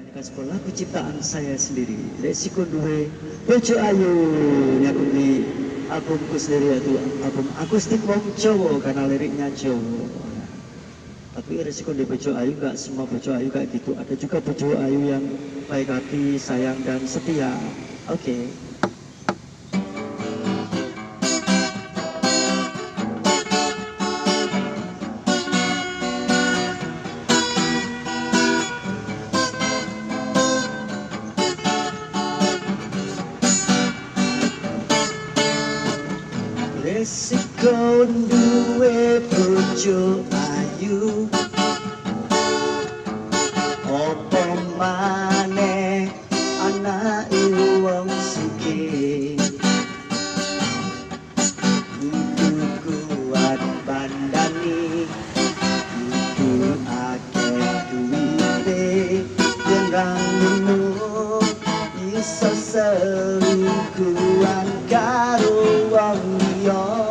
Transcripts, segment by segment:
Ke sekolah ku ciptaan saya sendiri. Resiko duwe bojo ayu aku di albumku sendiri yaitu album akustik wong Jawa karena liriknya Jawa. Tapi resiko di bojo ayu nggak semua bojo ayu kayak gitu. Ada juga bojo ayu yang baik hati, sayang dan setia. Oke. Resiko duwe bojo ayu opo maneh anake wong sugih kudu kuat bandani kudu akeh duwite yen ra ngono iso selingkuhan karo wong liya.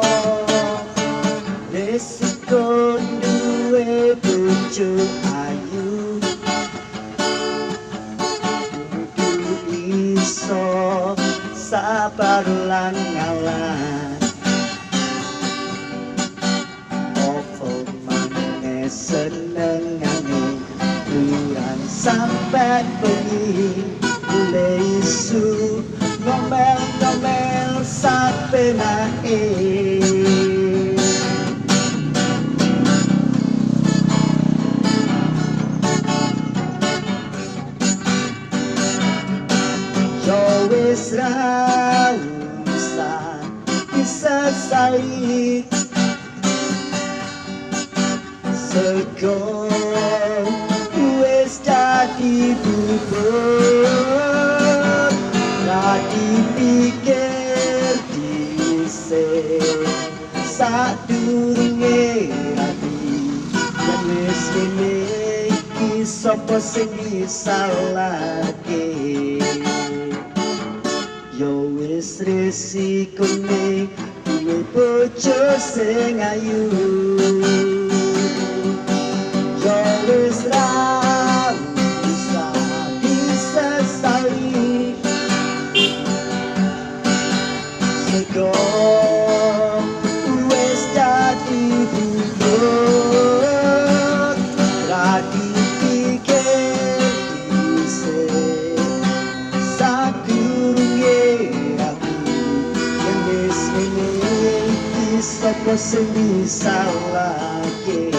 Resiko duwe bojo ayu kudu iso sabar lan ngalah opo maneh senengane liran sampe bengi lesu ngomel-ngomel sampe nae. Wis ra usah disesali sego wis dadi bubur ra dipikir dhisik sadurunge ati yen wis kene iki sapa sing disalahke. Yo wis resikone duwe bojo sing ayu. Yo wis ra usah disesali sego wis dadi bubur ra dipikir dhisik sapa sing disalahke.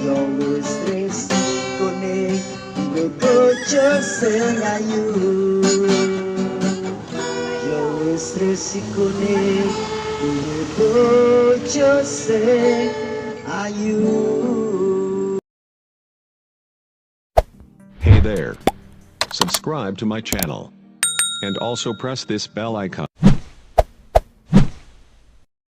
Yo wis resikone duwe bojo sing ayu. Yo wis resikone duwe bojo sing ayu. Hey there. Subscribe to my channel. And also press this bell icon.